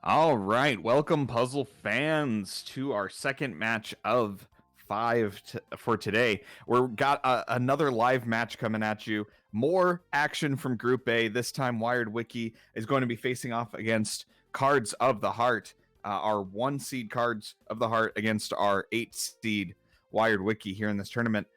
All right, welcome puzzle fans to our second match of for today. We've got another live match coming at you. More action from Group A. This time, WiredWicky is going to be facing off against Cards of the Heart, our 1 seed Cards of the Heart against our 8 seed WiredWicky here in this tournament.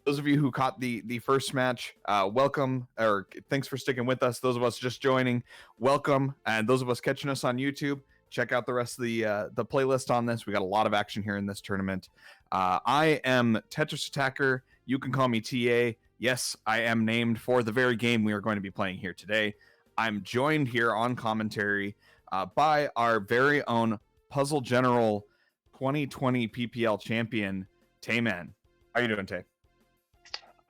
Those of you who caught the first match, welcome, or thanks for sticking with us. Those of us just joining, welcome, and those of us catching us on YouTube, check out the rest of the playlist on this. We got a lot of action here in this tournament. I am Tetris Attacker. You can call me TA. Yes, I am named for the very game we are going to be playing here today. I'm joined here on commentary by our very own Puzzle General 2020 PPL champion, Tayman. How are you doing, Tay?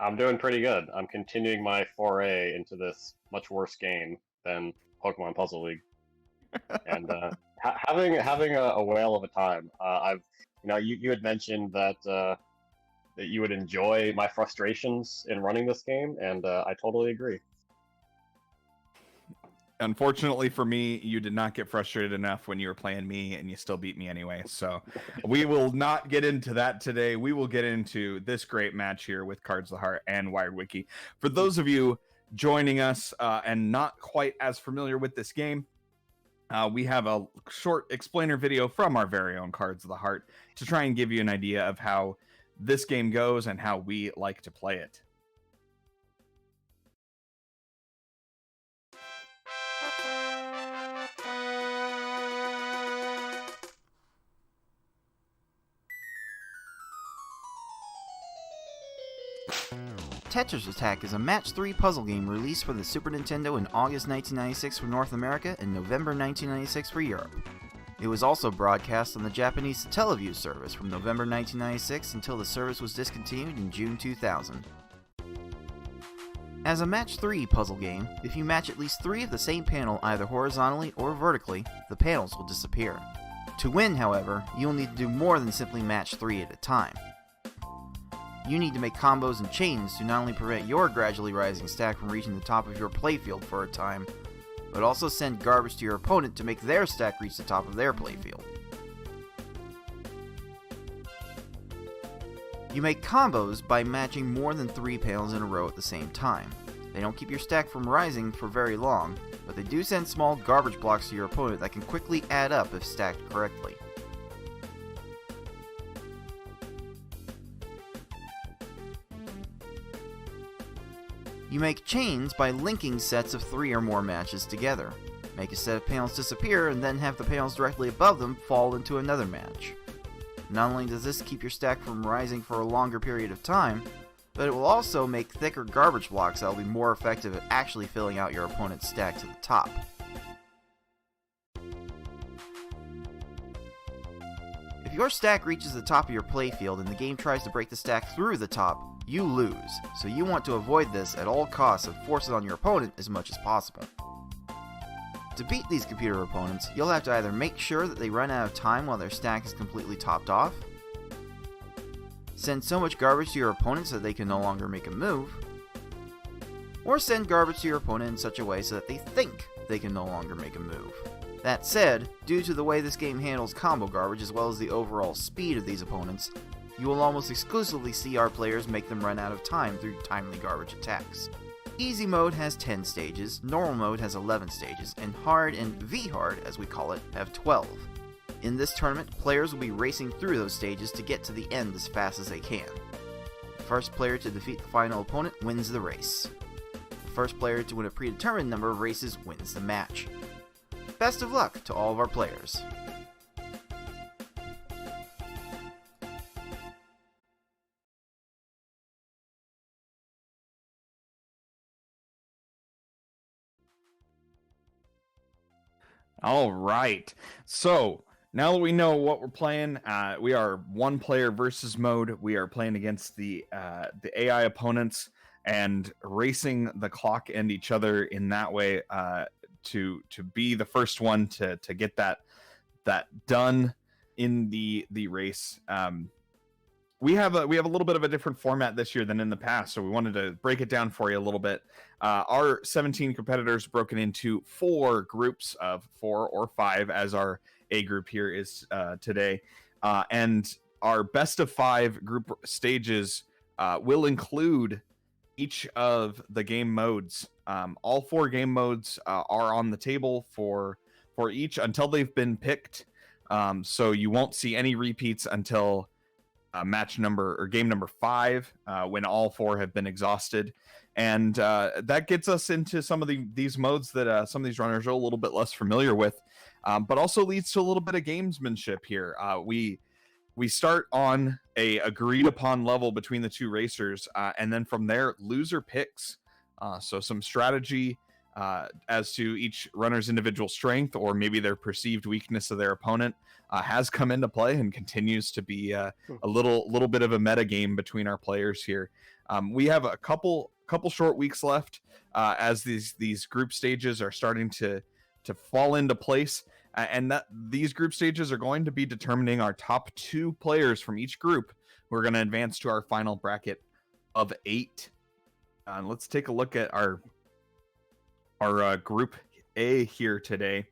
I'm doing pretty good. I'm continuing my foray into this much worse game than Pokemon Puzzle League, and having a whale of a time. You had mentioned that that you would enjoy my frustrations in running this game, and I totally agree. Unfortunately for me, you did not get frustrated enough when you were playing me, and you still beat me anyway. So we will not get into that today. We will get into this great match here with Cards of the Heart and WiredWiki. For those of you joining us and not quite as familiar with this game, we have a short explainer video from our very own Cards of the Heart to try and give you an idea of how this game goes and how we like to play it. Tetris Attack is a match 3 puzzle game released for the Super Nintendo in August 1996 for North America and November 1996 for Europe. It was also broadcast on the Japanese Teleview service from November 1996 until the service was discontinued in June 2000. As a match 3 puzzle game, if you match at least 3 of the same panel either horizontally or vertically, the panels will disappear. To win, however, you'll need to do more than simply match 3 at a time. You need to make combos and chains to not only prevent your gradually rising stack from reaching the top of your playfield for a time, but also send garbage to your opponent to make their stack reach the top of their playfield. You make combos by matching more than 3 panels in a row at the same time. They don't keep your stack from rising for very long, but they do send small garbage blocks to your opponent that can quickly add up if stacked correctly. You make chains by linking sets of 3 or more matches together. Make a set of panels disappear and then have the panels directly above them fall into another match. Not only does this keep your stack from rising for a longer period of time, but it will also make thicker garbage blocks that will be more effective at actually filling out your opponent's stack to the top. If your stack reaches the top of your playfield and the game tries to break the stack through the top, you lose, so you want to avoid this at all costs and force it on your opponent as much as possible. To beat these computer opponents, you'll have to either make sure that they run out of time while their stack is completely topped off, send so much garbage to your opponents that they can no longer make a move, or send garbage to your opponent in such a way so that they think they can no longer make a move. That said, due to the way this game handles combo garbage as well as the overall speed of these opponents, you will almost exclusively see our players make them run out of time through timely garbage attacks. Easy mode has 10 stages, normal mode has 11 stages, and hard and V-hard, as we call it, have 12. In this tournament, players will be racing through those stages to get to the end as fast as they can. The first player to defeat the final opponent wins the race. The first player to win a predetermined number of races wins the match. Best of luck to all of our players. All right. So now that we know what we're playing, we are 1 player versus mode. We are playing against the AI opponents and racing the clock and each other in that way to be the first one to get that done in the race. we have a little bit of a different format this year than in the past, so we wanted to break it down for you a little bit. Our 17 competitors broken into 4 groups of 4 or 5, as our A group here is today, and our best of 5 group stages will include each of the game modes. All 4 game modes are on the table for each until they've been picked. So you won't see any repeats until match number or game number 5, when all 4 have been exhausted, and that gets us into some of these modes that some of these runners are a little bit less familiar with, but also leads to a little bit of gamesmanship here. We start on a agreed upon level between the 2 racers, and then from there, loser picks. So some strategy as to each runner's individual strength, or maybe their perceived weakness of their opponent, has come into play and continues to be a little bit of a meta game between our players here. We have a couple short weeks left as these group stages are starting to fall into place, and that these group stages are going to be determining our top 2 players from each group who are going to advance to our final bracket of 8. Let's take a look at our group A here today.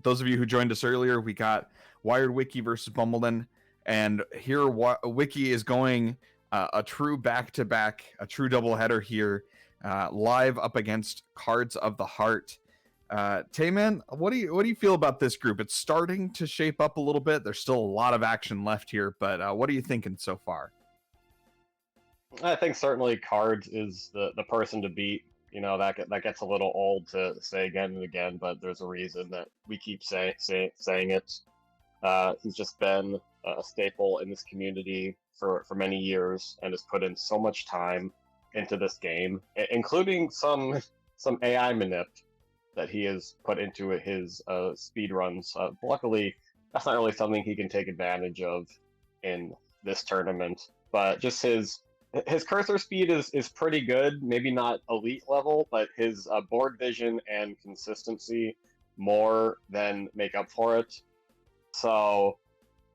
Those of you who joined us earlier, we got WiredWicky versus Bumbledon, and here Wiki is going a true back-to-back, a true doubleheader here, live up against Cards of the Heart. Tayman, what do you feel about this group? It's starting to shape up a little bit. There's still a lot of action left here, but what are you thinking so far? I think certainly Cards is the person to beat. You know, that gets a little old to say again and again, but there's a reason that we keep saying it. He's just been a staple in this community for many years and has put in so much time into this game, including some AI manip that he has put into his speedruns. Luckily, that's not really something he can take advantage of in this tournament, but just his cursor speed is pretty good, maybe not elite level, but his board vision and consistency more than make up for it. So,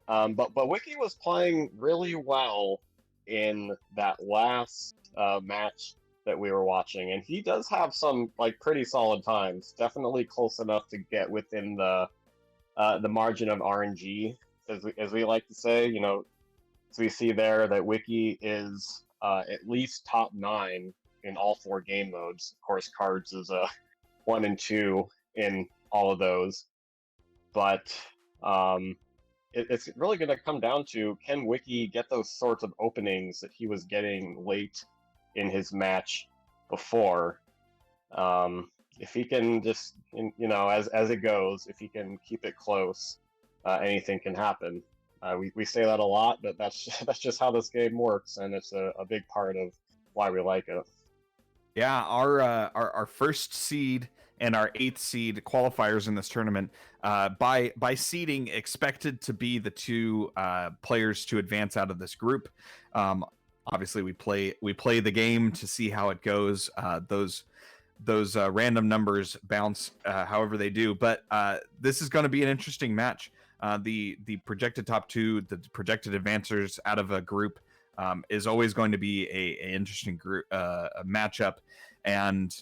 but Wiki was playing really well in that last match that we were watching, and he does have some pretty solid times, definitely close enough to get within the margin of RNG, as we like to say. You know, so we see there that Wiki is at least top 9 in all 4 game modes. Of course, Cards is 1 and 2 in all of those, but it's really going to come down to, can Wiki get those sorts of openings that he was getting late in his match before? If he can just, as it goes, if he can keep it close, anything can happen. We say that a lot, but that's just how this game works, and it's a big part of why we like it. Yeah, our first seed and our 8th seed qualifiers in this tournament, by seeding, expected to be the 2 players to advance out of this group. Obviously, we play the game to see how it goes. Those random numbers bounce however they do, but this is going to be an interesting match. The projected top 2, the projected advancers out of a group, is always going to be a interesting group a matchup, and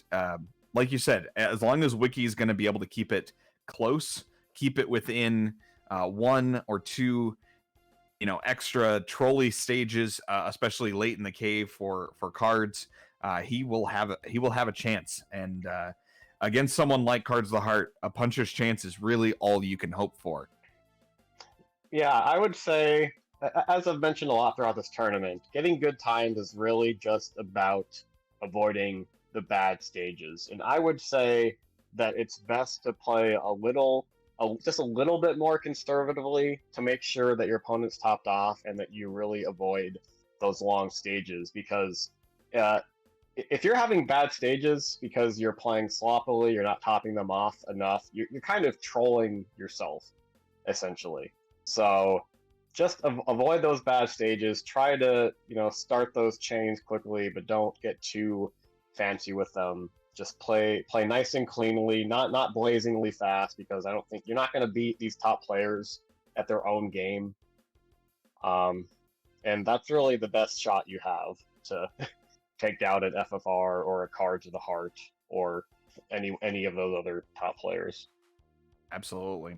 like you said, as long as Wiki is going to be able to keep it close, keep it within 1 or 2 extra trolley stages, especially late in the cave for Cards, he will have a chance, and against someone like Cards of the Heart, a puncher's chance is really all you can hope for. Yeah, I would say, as I've mentioned a lot throughout this tournament, getting good times is really just about avoiding the bad stages. And I would say that it's best to play just a little bit more conservatively to make sure that your opponent's topped off and that you really avoid those long stages. Because if you're having bad stages because you're playing sloppily, you're not topping them off enough, you're kind of trolling yourself, essentially. So just avoid those bad stages. Try to, start those chains quickly, but don't get too fancy with them. Just play nice and cleanly, not blazingly fast, because I don't think you're not going to beat these top players at their own game. and that's really the best shot you have to take down an FFR or a Cards of the Heart or any of those other top players. Absolutely.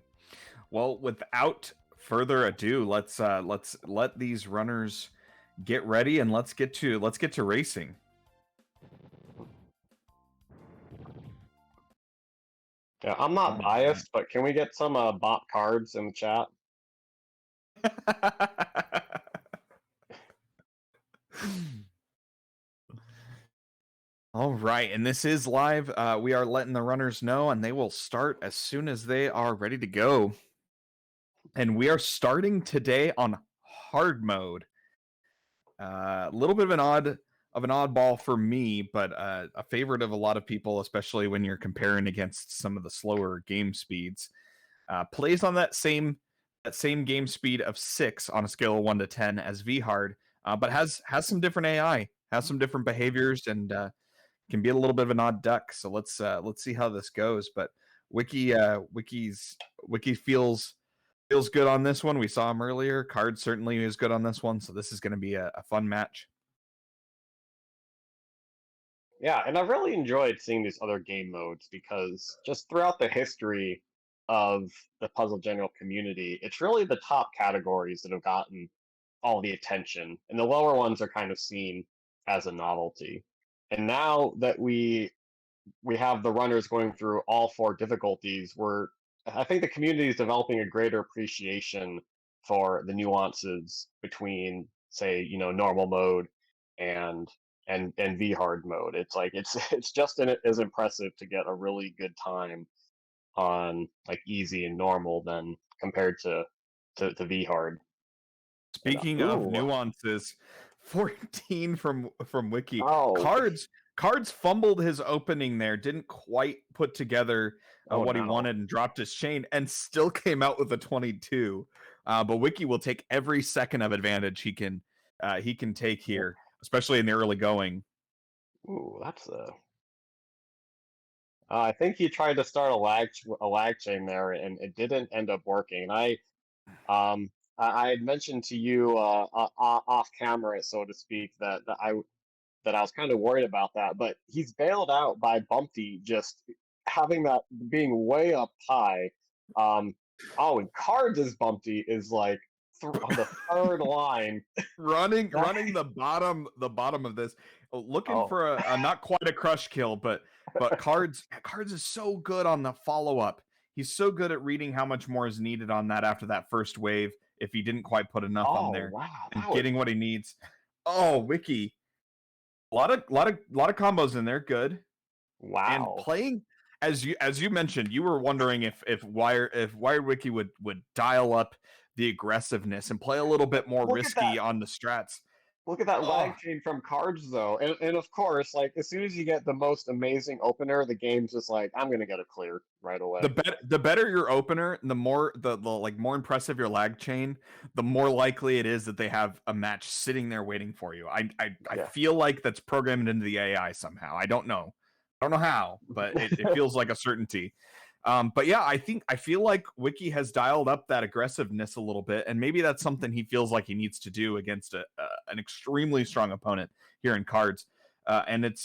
Well, without further ado, let's let these runners get ready and let's get to racing. Yeah, I'm not biased, but can we get some bot cards in the chat? All right, and this is live. We are letting the runners know, and they will start as soon as they are ready to go. And we are starting today on hard mode. A little bit of an oddball for me, but a favorite of a lot of people, especially when you're comparing against some of the slower game speeds. Plays on that same game speed of 6 on a scale of 1 to 10 as VHard, but has some different AI, has some different behaviors, and can be a little bit of an odd duck. So let's see how this goes. But Wiki feels good on this one. We saw him earlier. Card certainly is good on this one. So this is going to be a fun match. Yeah, and I've really enjoyed seeing these other game modes because just throughout the history of the Puzzle General community, it's really the top categories that have gotten all the attention, and the lower ones are kind of seen as a novelty. And now that we have the runners going through all 4 difficulties, I think the community is developing a greater appreciation for the nuances between, say, normal mode and V hard mode. It's like it's just as impressive to get a really good time on like easy and normal than compared to V hard. Speaking of nuances, 14 from Wiki. Oh. Cards fumbled his opening there, didn't quite put together what he wanted and dropped his chain and still came out with a 22. But Wiki will take every second of advantage he can take here, especially in the early going. Ooh, that's I think he tried to start a lag chain there, and it didn't end up working. And I had mentioned to you off camera, so to speak, that I was kind of worried about that. But he's bailed out by Bumpty just having that being way up high. And Cards' Bumpty is like on the third line, running the bottom of this, looking for a not quite a crush kill, but Cards is so good on the follow up. He's so good at reading how much more is needed on that after that first wave if he didn't quite put enough on there, and getting what he needs. Oh, Wiki, a lot of combos in there, good. Wow. And playing as you mentioned, you were wondering if WiredWicky would dial up the aggressiveness and play a little bit more risky on the strats. Look at that lag chain from Cards, though. And of course, like, as soon as you get the most amazing opener, the game's just like, I'm going to get a clear right away. The better your opener, the more more impressive your lag chain, the more likely it is that they have a match sitting there waiting for you. I feel like that's programmed into the AI somehow. I don't know how, but it feels like a certainty. But yeah, I feel like Wiki has dialed up that aggressiveness a little bit, and maybe that's something he feels like he needs to do against an extremely strong opponent here in Cards. And it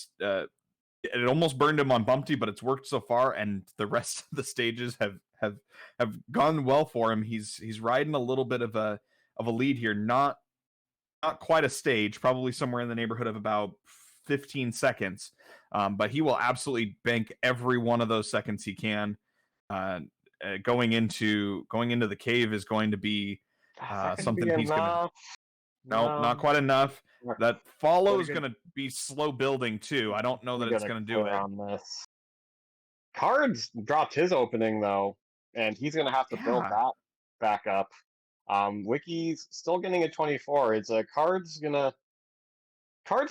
almost burned him on Bumpty, but it's worked so far, and the rest of the stages have gone well for him. He's riding a little bit of a lead here, not quite a stage, probably somewhere in the neighborhood of about 15 seconds. But he will absolutely bank every one of those seconds he can. Going into the cave is going to be something he's gonna. No, not quite enough. That follow is gonna be slow building too. I don't know that it's gonna do it. On this. Cards dropped his opening though, and he's gonna have to build that back up. Wiki's still getting a 24. It's a Cards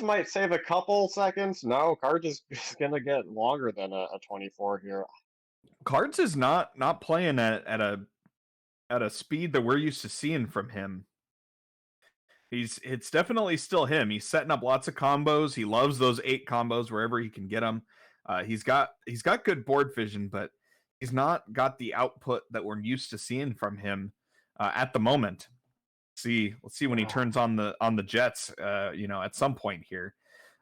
might save a couple seconds. No, Cards is gonna get longer than a 24 here. Cards is not playing at a speed that we're used to seeing from him. It's definitely still him. He's setting up lots of combos. He loves those 8 combos wherever he can get them. He's got good board vision, but he's not got the output that we're used to seeing from him at the moment. Let's see when he turns on the jets, at some point here.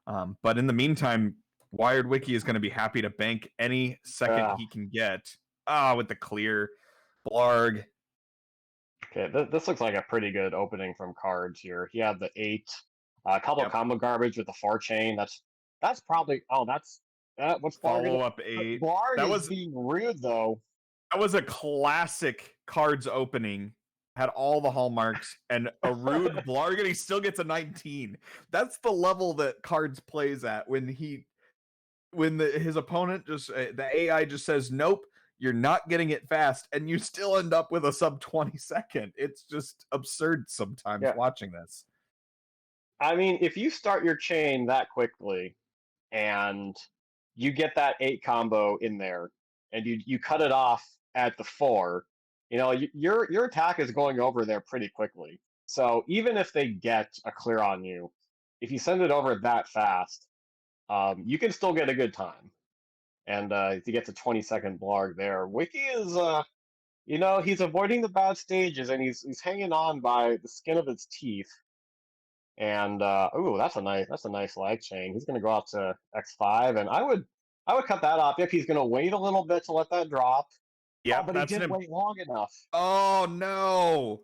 But in the meantime, WiredWicky is going to be happy to bank any second he can get. With the clear. Blarg. Okay, this looks like a pretty good opening from Cards here. He had the 8, a couple combo garbage with the 4 chain. That's probably what's Blarg? Follow up 8. Blarg is being rude though. That was a classic Cards opening. Had all the hallmarks and a rude Blarg, and he still gets a 19. That's the level that Cards plays at when his opponent the AI just says nope. You're not getting it fast, and you still end up with a sub 20 second. It's just absurd sometimes watching this. I mean, if you start your chain that quickly and you get that 8 combo in there and you cut it off at the 4, your attack is going over there pretty quickly. So even if they get a clear on you, if you send it over that fast, you can still get a good time. And he gets a 20-second Blarg there. Wiki is, he's avoiding the bad stages, and he's hanging on by the skin of his teeth. And that's a nice lag chain. He's going to go out to X5, and I would cut that off if he's going to wait a little bit to let that drop. Yeah, but he didn't wait long enough. Oh no!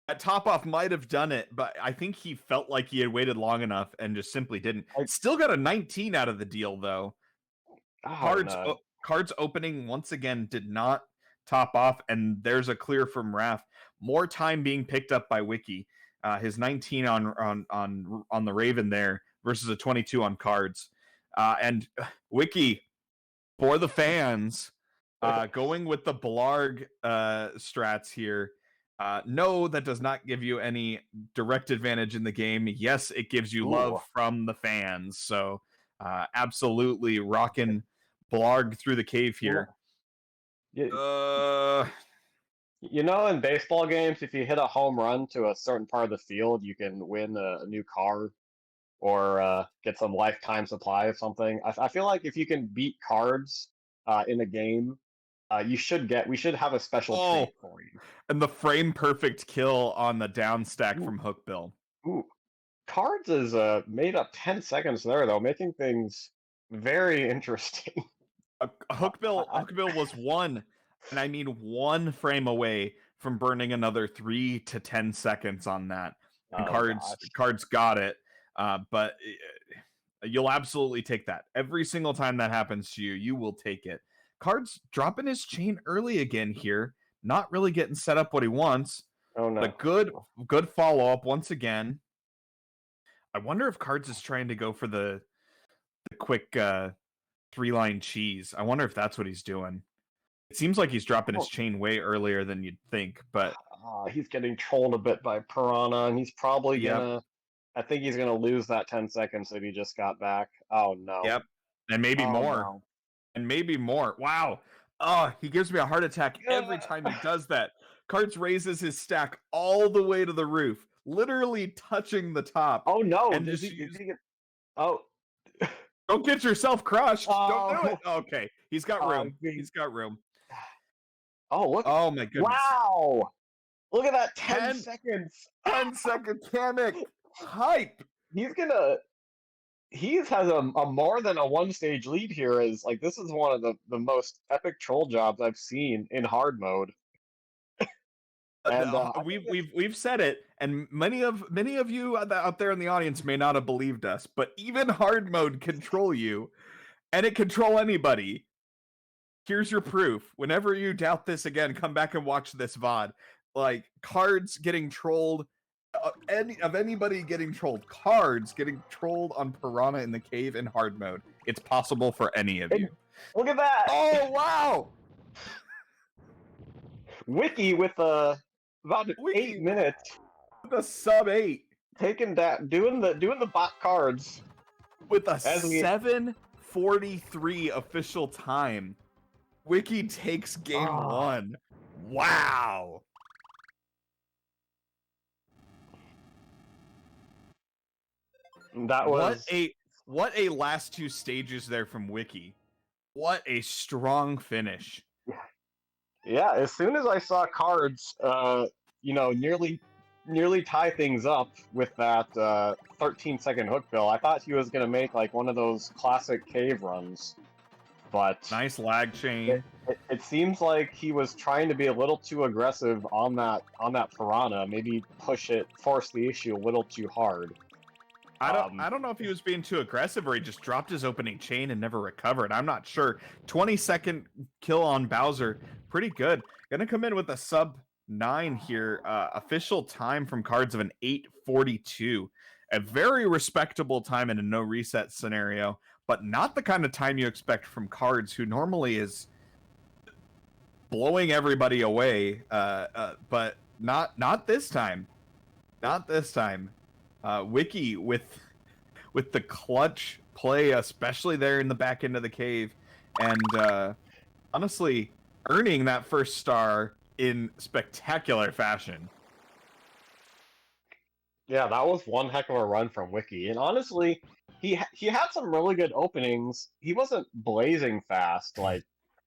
That top off might have done it, but I think he felt like he had waited long enough and just simply didn't. Still got a 19 out of the deal though. Cards opening once again did not top off, and there's a clear from Raph. More time being picked up by Wiki. His 19 on the Raven there versus a 22 on Cards. And Wiki, for the fans, going with the Blarg strats here. No, that does not give you any direct advantage in the game. Yes, it gives you love from the fans. So absolutely rocking Blarg through the cave here. In baseball games, if you hit a home run to a certain part of the field, you can win a new car or get some lifetime supply of something. I feel like if you can beat Cards in a game, we should have a special treat for you. And the frame perfect kill on the down stack from Hookbill. Ooh. Cards is made up 10 seconds there, though, making things very interesting. Hookbill was one frame away from burning another 3 to 10 seconds on that. And Cards got it, but you'll absolutely take that. Every single time that happens to you, you will take it. Cards dropping his chain early again here, not really getting set up what he wants. Oh no! But good follow up once again. I wonder if Cards is trying to go for the quick 3-line cheese. I wonder if that's what he's doing. It seems like he's dropping his chain way earlier than you'd think, but he's getting trolled a bit by Piranha, and he's probably gonna. I think he's gonna lose that 10 seconds that he just got back. Oh no! Yep, and maybe more. No. And maybe more. Wow. Oh, he gives me a heart attack every time he does that. Cards raises his stack all the way to the roof, literally touching the top. Oh no! And don't get yourself crushed. Don't do it. Okay, he's got room. He's got room. Oh look! Oh my goodness! Wow! Look at that 10 seconds. 10-second Kamek hype. He has a more than a 1-stage lead here. This is one of the most epic troll jobs I've seen in hard mode. And we've said it, and many of you out there in the audience may not have believed us, but even hard mode can troll you, and it can troll anybody. Here's your proof. Whenever you doubt this again, come back and watch this VOD. Like, Cards getting trolled, anybody getting trolled. Cards getting trolled on Piranha in the cave in hard mode. It's possible for any of you. Look at that! Oh wow! Wiki with about 8 minutes. The sub 8. Taking that, doing the bot Cards with a 7:43 official time. Wiki takes game 1. Wow. That was what a last 2 stages there from Wiki. What a strong finish. Yeah, as soon as I saw Cards, nearly nearly tie things up with that 13-second hook bill. I thought he was going to make like one of those classic cave runs, but Nice lag chain. it seems like he was trying to be a little too aggressive on that piranha. Maybe force the issue a little too hard. I don't know if he was being too aggressive or he just dropped his opening chain and never recovered. I'm not sure. 20-second kill on Bowser, pretty good. Gonna come in with a sub 9 here. Official time from Cards of an 8:42. A very respectable time in a no reset scenario, but not the kind of time you expect from Cards, who normally is blowing everybody away. But not this time. Not this time. Wiki with the clutch play, especially there in the back end of the cave, and honestly earning that first star in spectacular fashion. Yeah, that was one heck of a run from Wiki, and honestly, he had some really good openings. He wasn't blazing fast like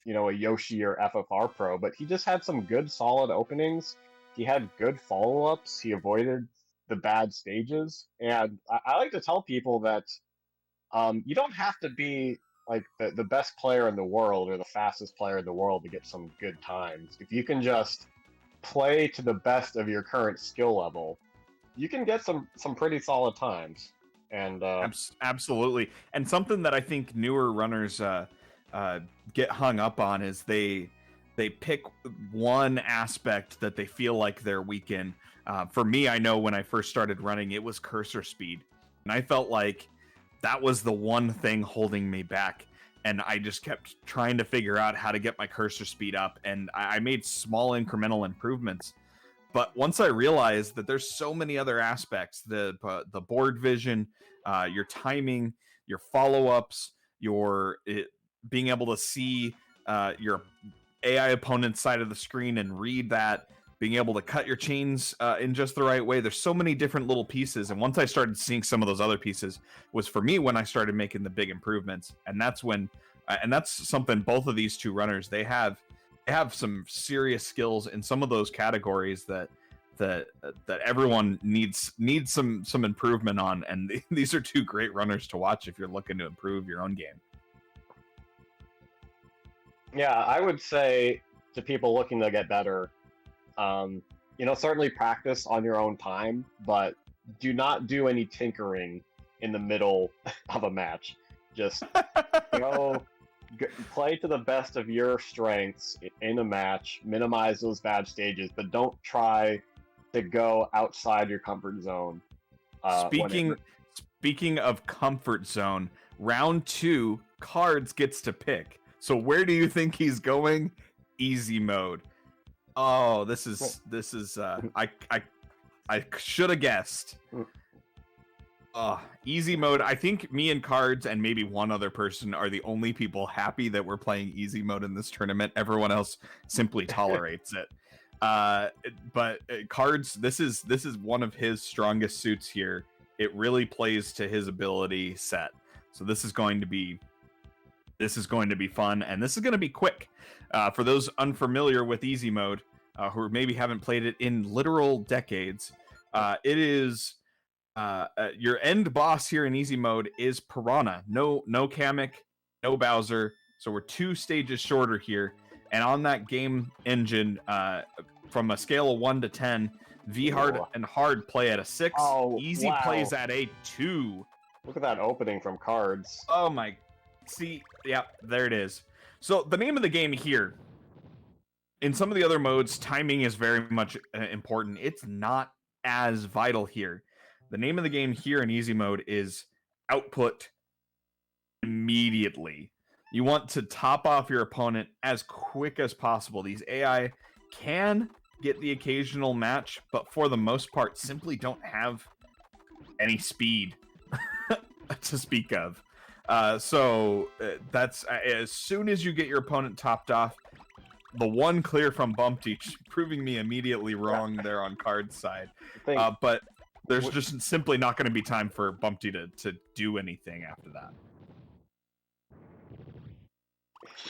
a Yoshi or FFR Pro, but he just had some good solid openings. He had good follow-ups. He avoided the bad stages, and I like to tell people that you don't have to be like the best player in the world or the fastest player in the world to get some good times. If you can just play to the best of your current skill level, you can get some pretty solid times. And Absolutely. And something that I think newer runners get hung up on is they pick one aspect that they feel like they're weak in. For me, I know when I first started running, it was cursor speed, and I felt like that was the one thing holding me back. And I just kept trying to figure out how to get my cursor speed up, and I made small incremental improvements. But once I realized that there's so many other aspects, the board vision, your timing, your follow-ups, being able to see your AI opponent's side of the screen and read that, being able to cut your chains in just the right way. There's so many different little pieces, and once I started seeing some of those other pieces was for me when I started making the big improvements. And that's when and that's something both of these two runners, they have some serious skills in some of those categories that everyone needs some improvement on, and these are two great runners to watch if you're looking to improve your own game. yeah, I would say to people looking to get better, certainly practice on your own time, but do not do any tinkering in the middle of a match. Just play to the best of your strengths in a match, minimize those bad stages, but don't try to go outside your comfort zone. Speaking of comfort zone, round 2, Cards gets to pick. So where do you think he's going? Easy mode. Oh, this is I should have guessed. Easy mode. I think me and Cards and maybe one other person are the only people happy that we're playing easy mode in this tournament. Everyone else simply tolerates it. But Cards, this is one of his strongest suits here. It really plays to his ability set. So this is going to be fun, and this is going to be quick. For those unfamiliar with easy mode, who maybe haven't played it in literal decades, it is your end boss here in easy mode is Piranha. No Kamek, no Bowser. So we're 2 stages shorter here. And on that game engine, from a scale of 1 to 10, V-Hard and Hard play at a 6. Easy plays at a 2. Look at that opening from Cards. Oh my. See, yeah, there it is. So the name of the game here, in some of the other modes, timing is very much important. It's not as vital here. The name of the game here in easy mode is output immediately. You want to top off your opponent as quick as possible. These AI can get the occasional match, but for the most part, simply don't have any speed to speak of. So that's as soon as you get your opponent topped off, the one clear from Bumpty, proving me immediately wrong there on Card's side. But there's just simply not going to be time for Bumpty to do anything after that.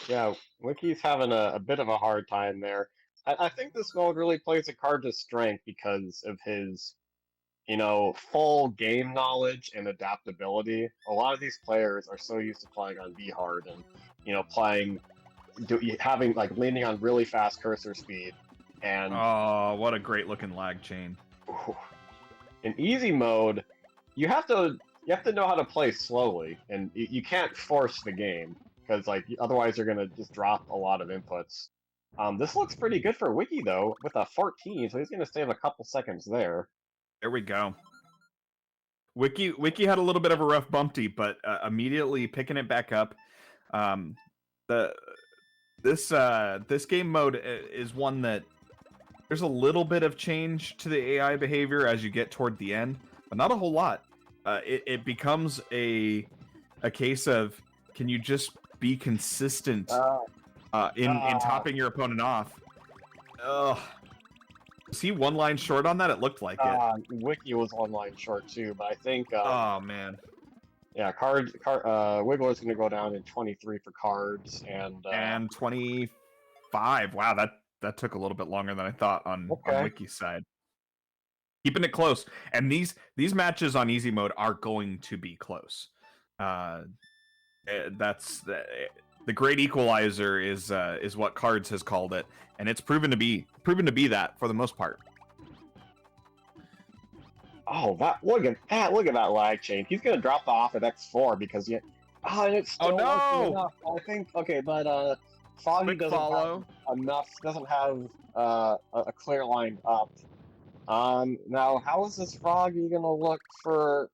Yeah, Wiki's having a bit of a hard time there. I think this mode really plays a card to strength because of his, full game knowledge and adaptability. A lot of these players are so used to playing on V hard and, playing, having like leaning on really fast cursor speed, and Oh, what a great looking lag chain. in easy mode, you have to know how to play slowly, and you can't force the game because like otherwise you're gonna just drop a lot of inputs. This looks pretty good for Wiki though, with a 14, so he's gonna save a couple seconds there. There we go. Wiki had a little bit of a rough bumpty, but immediately picking it back up. This game mode is one that there's a little bit of change to the AI behavior as you get toward the end, but not a whole lot. It becomes a case of, can you just be consistent in topping your opponent off? Ugh. Was he one line short on that? It looked like it. Wiki was one line short too, but I think. Oh man. Yeah, Wiggler is going to go down in 23 for cards, and 25. Wow, that took a little bit longer than I thought on Wiki's side. Keeping it close, and these matches on easy mode are going to be close. That's the great equalizer is what Cards has called it, and it's proven to be that for the most part. Oh, look at that lag chain. He's gonna drop off at X4 because and it's still enough. I think but Foggy doesn't have enough. Doesn't have a clear line up. Now how is this Froggy gonna look for?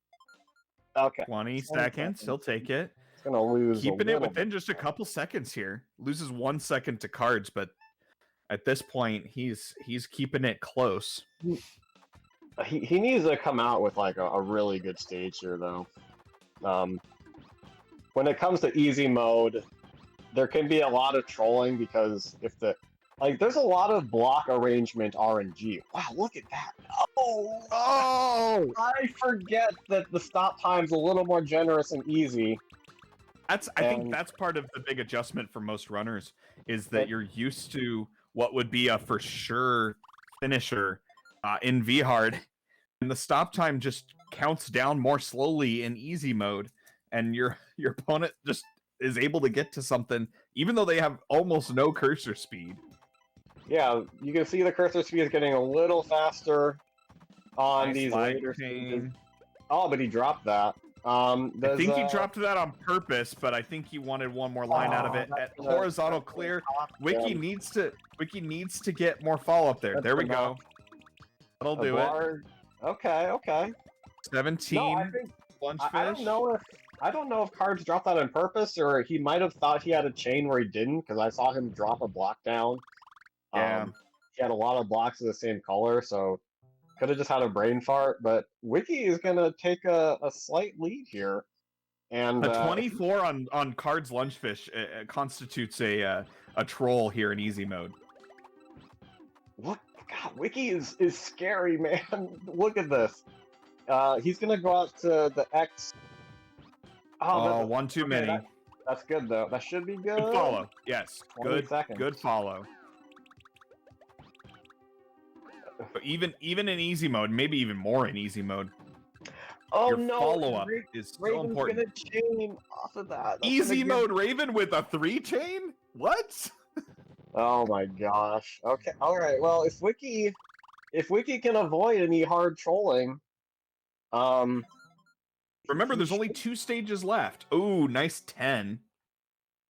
Okay, 20 seconds. He'll take it. He's gonna lose. Keeping it within just a couple seconds here. Loses 1 second to Cards, but at this point he's keeping it close. He needs to come out with like a really good stage here though. When it comes to easy mode, there can be a lot of trolling because there's a lot of block arrangement RNG. Wow, look at that! Oh! I forget that the stop time's a little more generous and easy. I think that's part of the big adjustment for most runners is that you're used to what would be a for sure finisher in V hard, and the stop time just counts down more slowly in easy mode, and your opponent just is able to get to something even though they have almost no cursor speed. Yeah, you can see the cursor speed is getting a little faster on these later stages. Oh, but he dropped that. I think he dropped that on purpose, but I think he wanted one more line out of it. At horizontal clear, Wiki needs to get more follow up there. There we go. That'll do it. Okay. 17. No, I don't know if Cards dropped that on purpose, or he might have thought he had a chain where he didn't, because I saw him drop a block down. Yeah. He had a lot of blocks of the same color, so could have just had a brain fart. But Wiki is gonna take a slight lead here, and a 24 on Cards Lunchfish constitutes a troll here in easy mode. What? God, Wiki is scary, man. Look at this. He's gonna go out to the X. Oh, one too many. That's good though. That should be good. Good follow. Yes. Good. Seconds. Good follow. But even in easy mode, maybe even more in easy mode. Oh your no! Follow-up is so important. Gonna chain off of that. Easy mode Raven with a 3 chain? What? Oh my gosh. Okay. All right. Well, if Wiki can avoid any hard trolling, remember there's only 2 stages left. Ooh, nice 10.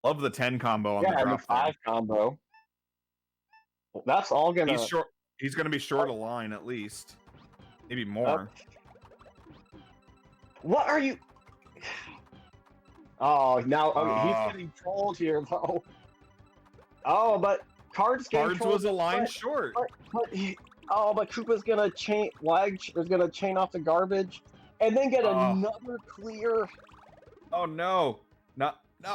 Love the 10 combo on the drop. Yeah, the 5 combo. That's all gonna. He's short. He's gonna be short a line at least, maybe more. What are you? Oh, now he's getting trolled here though. Oh, but Cards was a line short. But Koopa's gonna chain off the garbage, and then get another clear. Oh no! No.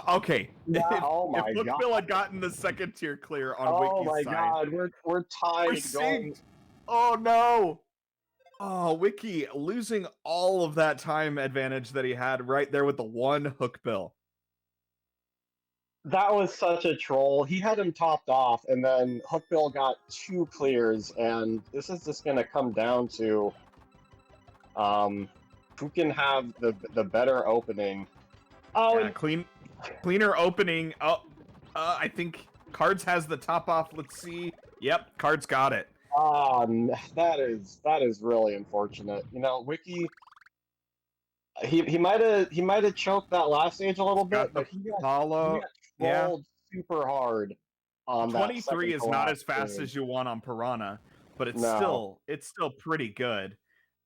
Okay. Yeah, oh my god! If Bill had gotten the second tier clear on Wiki's side. Oh my god, we're tied. We're synced. Oh no! Oh, Wiki losing all of that time advantage that he had right there with the one hook bill. That was such a troll. He had him topped off, and then Hookbill got 2 clears, and this is just going to come down to um, who can have the better opening. Oh, Yeah, cleaner opening. Oh, I think Cards has the top off. Let's see. Yep, Cards got it. that is really unfortunate. You know, Wiki, he might have choked that last stage a little bit, Got the but he got follow. Yeah, trolled super hard on that 23 is not as fast as you want on Piranha, but it's No. still pretty good.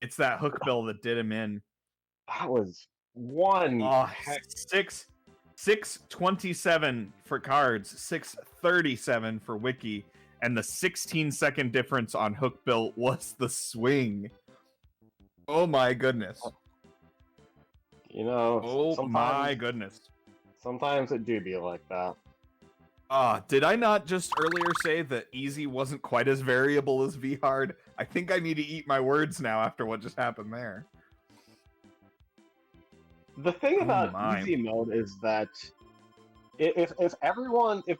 It's that Hookbill that did him in. That was one Oh, heck. 627 for Cards, 637 for Wiki, and the 16-second difference on Hookbill was the swing. Oh my goodness. You know, Oh my goodness. Sometimes it do be like that. Did I not just earlier say that easy wasn't quite as variable as V-hard? I think I need to eat my words now after what just happened there. The thing about my. easy mode is that if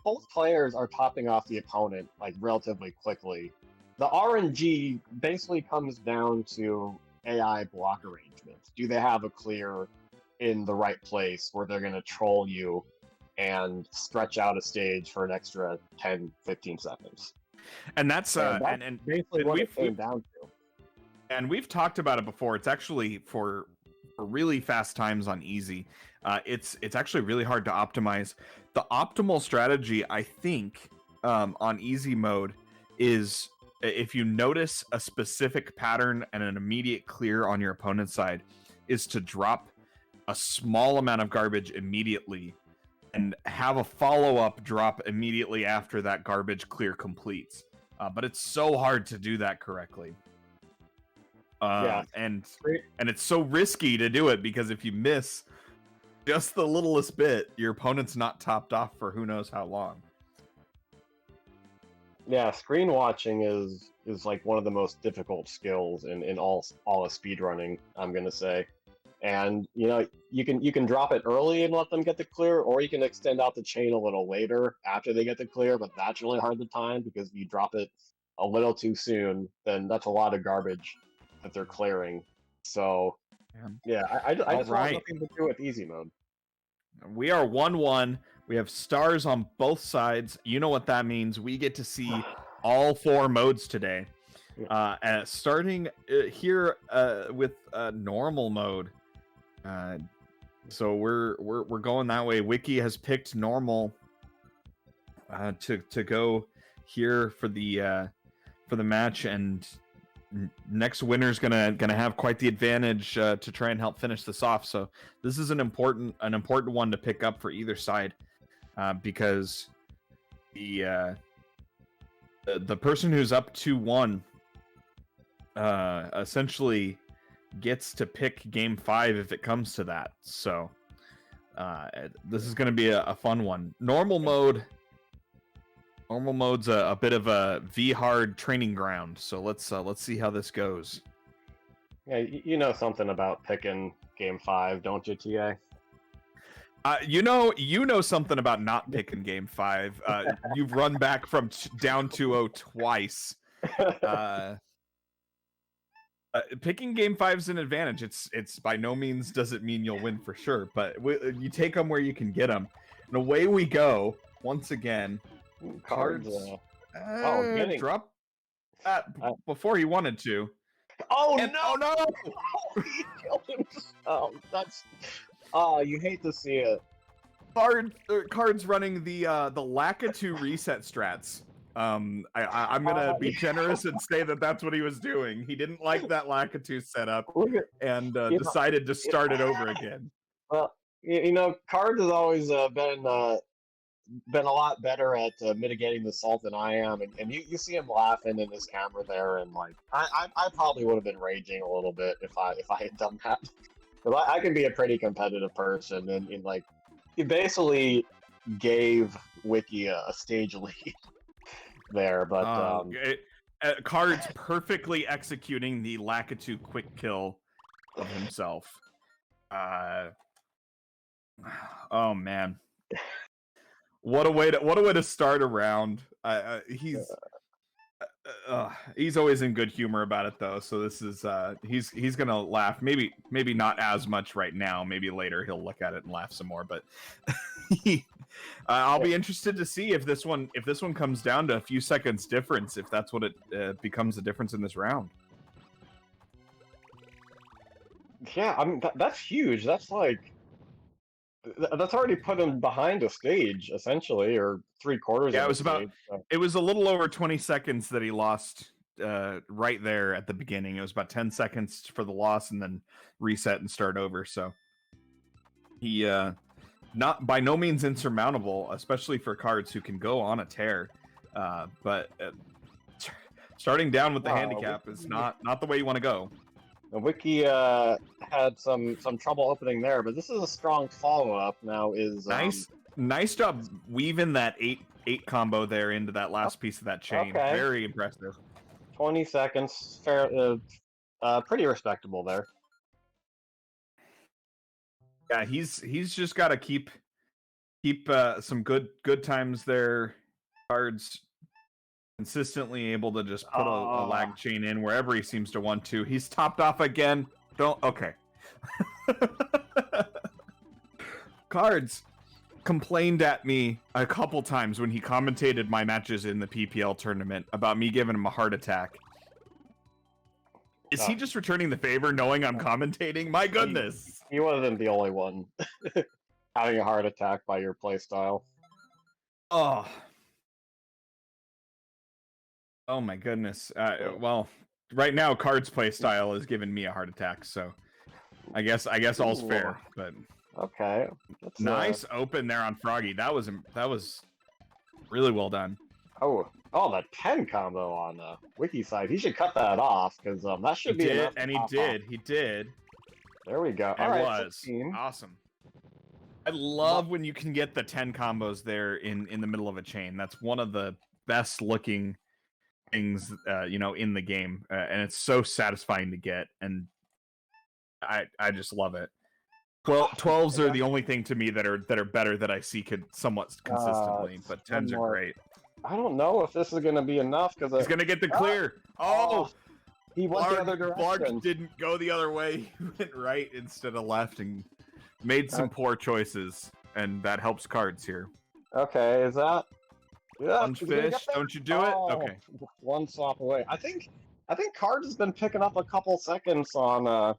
both players are topping off the opponent like relatively quickly, the RNG basically comes down to AI block arrangements. Do they have a clear in the right place where they're going to troll you and stretch out a stage for an extra 10, 15 seconds? And that's and basically what it came down to. And we've talked about it before. It's actually for really fast times on easy. It's actually really hard to optimize. The optimal strategy, I think, on easy mode is if you notice a specific pattern and an immediate clear on your opponent's side, is to drop a small amount of garbage immediately and have a follow-up drop immediately after that garbage clear completes. But it's so hard to do that correctly. Yeah. And it's so risky to do it because if you miss just the littlest bit, your opponent's not topped off for who knows how long. Yeah, screen watching is like one of the most difficult skills in all of speedrunning, I'm gonna say. And you know, you can drop it early and let them get the clear, or you can extend out the chain a little later after they get the clear, but that's really hard to time because if you drop it a little too soon, then that's a lot of garbage that they're clearing. So yeah, I just want nothing to do with easy mode. We are 1-1. We have stars on both sides. You know what that means. We get to see all 4 modes today. Starting here with normal mode. So we're going that way. Wiki has picked normal to go here for the match, and next winner's gonna have quite the advantage to try and help finish this off. So this is an important one to pick up for either side, because the person who's up 2-1 essentially gets to pick game 5 if it comes to that. So this is going to be a fun one. Normal mode's a bit of a V-hard training ground. So let's see how this goes. Yeah, you know something about picking game 5, don't you, TA? You know something about not picking game 5. You've run back from down 2-0 twice. Picking game 5 is an advantage. It's by no means does it mean you'll win for sure, but you take them where you can get them. And away we go once again. Cards. Drop that before he wanted to. Oh, and, no! Oh no! He killed himself. That's you hate to see it. Cards running the Lakitu reset strats. I'm gonna be generous and say that that's what he was doing. He didn't like that Lakitu setup and decided to start it over again. Well, you know, Cards has always been a lot better at mitigating the salt than I am, and you see him laughing in his camera there, and like I probably would have been raging a little bit if I had done that. Because I can be a pretty competitive person, and like he basically gave Wiki a stage lead there, but Cards perfectly executing the Lakitu quick kill of himself. Oh man. What a way to start a round. He's always in good humor about it though. So this is he's gonna laugh. Maybe not as much right now. Maybe later he'll look at it and laugh some more. But I'll be interested to see if this one comes down to a few seconds difference. If that's what it becomes the difference in this round. Yeah, I mean that's huge. That's like that's already put him behind a stage essentially, or 3/4. Yeah, of it was the about stage, so. it was a little over 20 seconds that he lost right there at the beginning. It was about 10 seconds for the loss and then reset and start over. So he not by no means insurmountable, especially for cards who can go on a tear. But starting down with the handicap is not the way you want to go. Wiki had some trouble opening there, but this is a strong follow-up. Now is nice job weaving that 8 combo there into that last piece of that chain. Okay. Very impressive. 20 seconds, pretty respectable there. Yeah, he's just got to keep some good times there. Cards consistently able to just put a lag chain in wherever he seems to want to. He's topped off again. Okay. Cards complained at me a couple times when he commentated my matches in the PPL tournament about me giving him a heart attack. Is he just returning the favor knowing I'm commentating? My goodness. He wasn't the only one having a heart attack by your playstyle. Oh my goodness. Well, right now Card's play style is giving me a heart attack, so I guess all's fair. But okay, nice open there on Froggy. That was really well done. Oh, the 10 combo on Wiki side. He should cut that off because that should be enough. And he did. He did. There we go. It was 16. Awesome. I love when you can get the 10 combos there in the middle of a chain. That's one of the best looking things in the game, and it's so satisfying to get, and I just love it. 12s are the only thing to me that are better that I see somewhat consistently, but 10s are great. I don't know if this is going to be enough because he's going to get the clear. He went the other direction. Blarg didn't go the other way. He went right instead of left and made some poor choices, and that helps Cards here. Okay, is that? Yeah, one fish, don't you do it? Okay. One swap away. I think Cards has been picking up a couple seconds on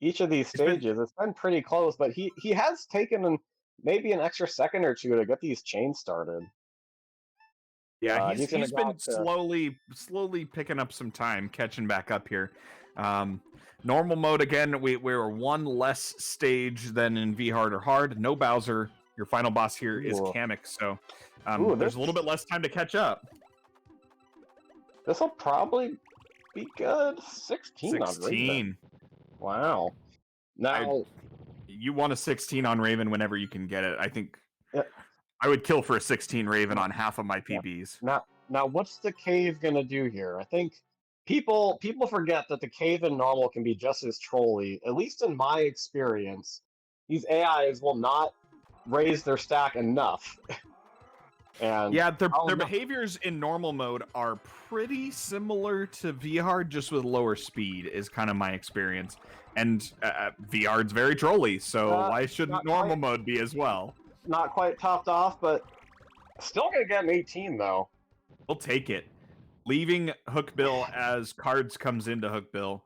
each of these stages. It's been pretty close, but he has taken maybe an extra second or two to get these chains started. Yeah, he's been slowly picking up some time, catching back up here. Normal mode again. We're one less stage than in V-Hard or Hard. No Bowser. Your final boss here is Kamek, so there's a little bit less time to catch up. This will probably be good. 16 on Raven. Wow. Now you want a 16 on Raven whenever you can get it. I think I would kill for a 16 Raven on half of my PBs. Now what's the cave gonna do here? I think people forget that the cave in normal can be just as trolly. At least in my experience, these AIs will not raise their stack enough. And yeah, their behaviors in normal mode are pretty similar to V-Hard, just with lower speed, is kind of my experience. And V-Hard's very trolly, so why shouldn't normal mode be as well? Not quite topped off, but still gonna get an 18 though. We'll take it. Leaving Hookbill as Cards comes into Hookbill.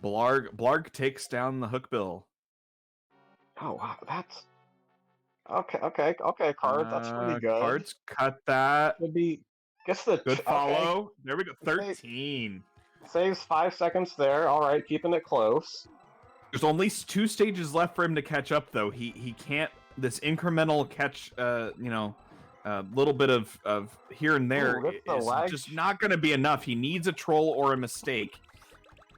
Blarg takes down the Hookbill. Oh wow, that's okay. Cards, that's pretty good. Cards, cut that. Would be guess the good follow. Okay. There we go. 13 saves 5 seconds there. All right, keeping it close. There's only 2 stages left for him to catch up, though. He can't. This incremental catch, a little bit of here and there is just not going to be enough. He needs a troll or a mistake,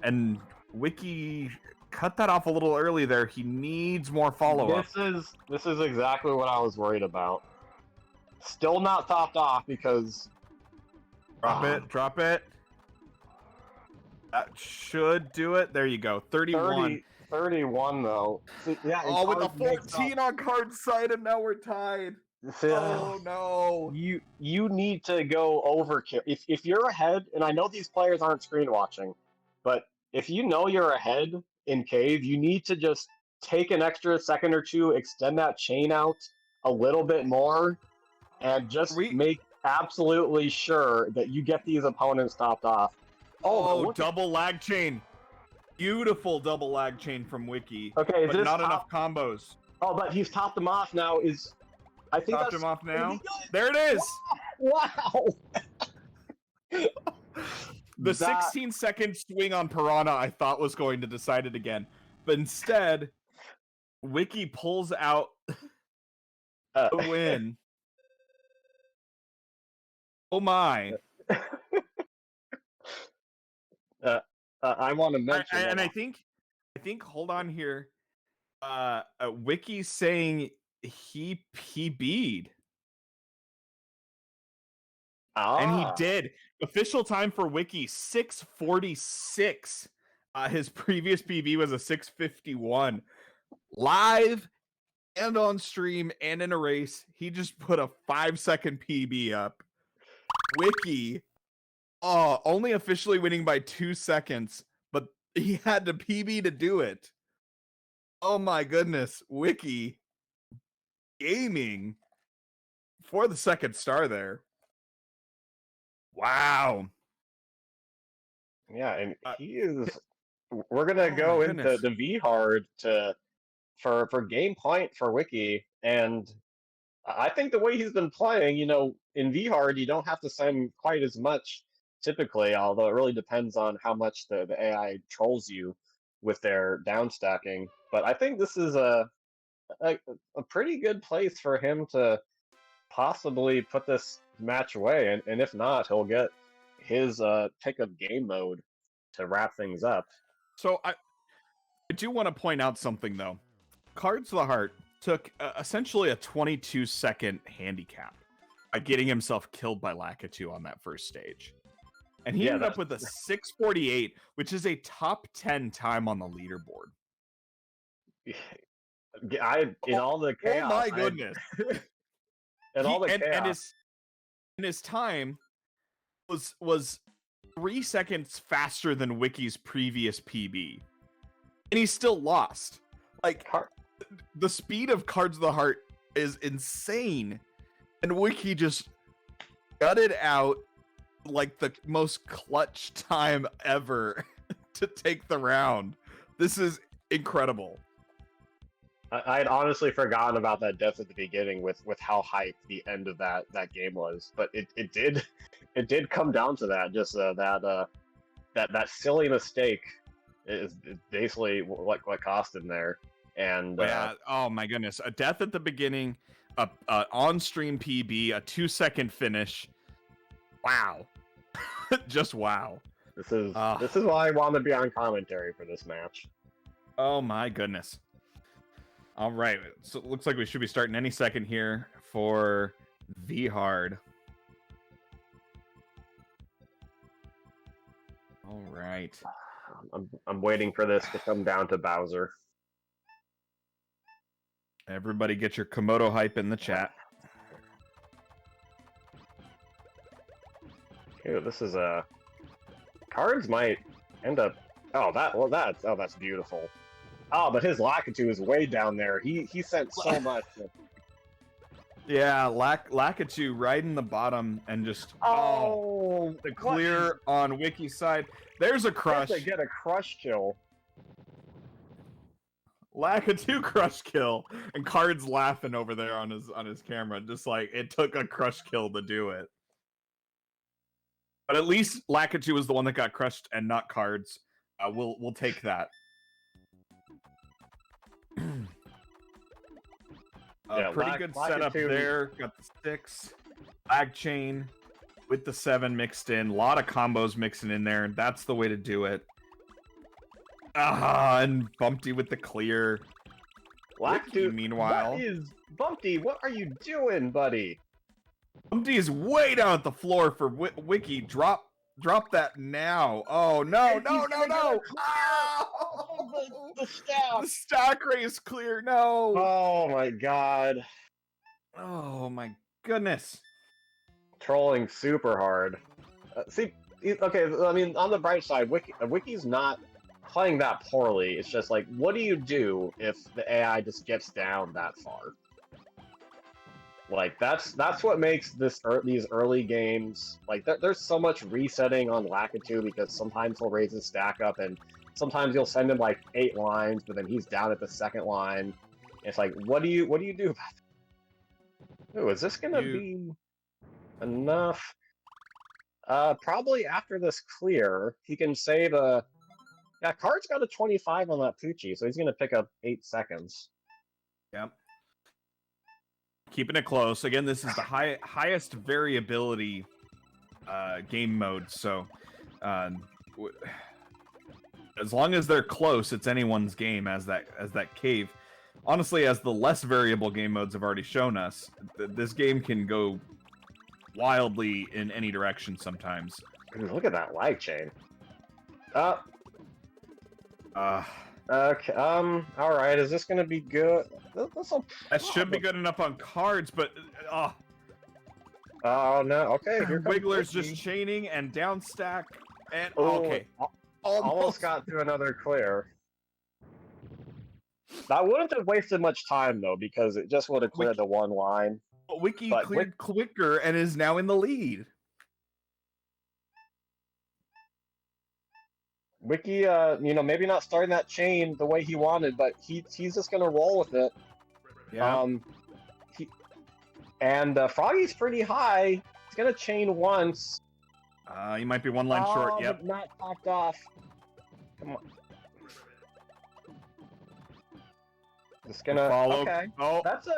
and Wiki cut that off a little early there. He needs more follow-up. This is exactly what I was worried about. Still not topped off because drop it. That should do it. There you go. 31. 31 though. See, yeah, and Oh, with the Cards makes up. 14 on Card's side, and now we're tied. Oh no. You need to go overkill. If you're ahead, and I know these players aren't screen watching, but if you know you're ahead in cave, you need to just take an extra second or two, extend that chain out a little bit more, and just make absolutely sure that you get these opponents topped off. Oh, double lag chain. Beautiful double lag chain from Wiki. Okay, but not enough combos. Oh, but he's topped them off now. I think topped him off now. There it is. Wow. The 16-second swing on Piranha I thought was going to decide it again, but instead, Wiki pulls out the win. Oh my. I want to mention and I think hold on here. Wiki's saying he PB'd. And he did. Official time for Wiki 6:46. His previous PB was a 6:51. Live and on stream and in a race, he just put a 5-second PB up. Wiki, only officially winning by 2 seconds, but he had to PB to do it. Oh my goodness, Wiki gaming for the second star there. Wow. Yeah, and he is. We're gonna go into the V hard for game point for Wiki, and I think the way he's been playing, in V hard you don't have to send quite as much typically, although it really depends on how much the AI trolls you with their down stacking. But I think this is a pretty good place for him to possibly put this match away, and if not, he'll get his pick of game mode to wrap things up. So I do want to point out something though. Cards of the Heart took essentially a 22-second handicap by getting himself killed by Lakitu on that first stage. And he ended up with a 6:48, which is a top 10 time on the leaderboard. In all the chaos. Oh my goodness. And his time was 3 seconds faster than Wiki's previous PB. And he still lost. Like, the speed of Cards of the Heart is insane. And Wiki just gutted out like the most clutch time ever to take the round. This is incredible. I'd honestly forgotten about that death at the beginning with how hyped the end of that game was, but it did come down to that. Just that silly mistake is basically what cost him there. And oh my goodness, a death at the beginning, a on-stream PB, a 2-second finish. Wow, just wow. This is why I want to be on commentary for this match. Oh my goodness. All right, so it looks like we should be starting any second here for V Hard. All right. I'm waiting for this to come down to Bowser. Everybody get your Komodo hype in the chat. Ew, this is Cards might end up. That's beautiful. Oh, but his Lakitu is way down there. He sent so much. Yeah, Lakitu right in the bottom and just the clear on Wiki's side. There's a crush. They get a crush kill. Lakitu crush kill, and Cards laughing over there on his camera, just like it took a crush kill to do it. But at least Lakitu was the one that got crushed and not Cards. We'll take that. Pretty good setup there. Got the 6 lag chain with the 7 mixed in. A lot of combos mixing in there. That's the way to do it. And Bumpty with the clear. Wiki, meanwhile, Bumpty? What are you doing, buddy? Bumpty is way down at the floor for Wiki. Drop Drop that now. Oh, no, And no, he's no, gonna no. get a Oh! the staff. The stack race clear. No. Oh my god. Oh, my goodness. Trolling super hard. Okay, I mean, on the bright side, Wiki's not playing that poorly. It's just like, what do you do if the AI just gets down that far? Like, that's what makes these early games, like, there's so much resetting on Lakitu because sometimes he'll raise his stack up and sometimes you'll send him like 8 lines, but then he's down at the second line. It's like, what do you do about that? Ooh, is this gonna be enough? Probably after this clear, he can save a... Yeah, Card's got a 25 on that Poochie, so he's gonna pick up 8 seconds. Yep. Keeping it close. Again, this is the highest variability game mode, so as long as they're close, it's anyone's game as that cave. Honestly, as the less variable game modes have already shown us, this game can go wildly in any direction sometimes. Look at that lag chain. Okay, alright, is this gonna be good? That should be good enough on cards, but oh no, okay, here comes Wiggler's Wiki. just chaining and down stack, and Oh, okay. Almost got to another clear. That wouldn't have wasted much time though, because it just would have cleared the one line. Wiki cleared quicker and is now in the lead. Wiki, maybe not starting that chain the way he wanted, but he's just gonna roll with it. Yeah. Froggy's pretty high. He's gonna chain once. You might be one line short. Yep. But not knocked off. Come on. Just gonna follow. Okay. Oh, that's a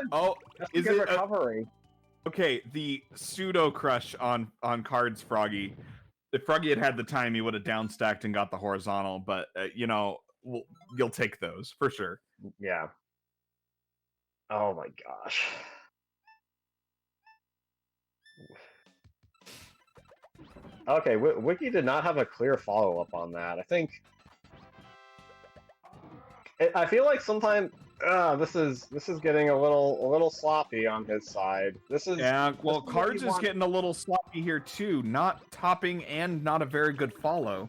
is good it recovery. Okay, the pseudo crush on cards, Froggy. If Froggy had the time, he would have downstacked and got the horizontal. But you'll take those for sure. Yeah. Oh my gosh. Okay, Wiki did not have a clear follow-up on that. I feel like sometimes this is getting a little sloppy on his side. Cards is getting a little sloppy here too. Not topping and not a very good follow.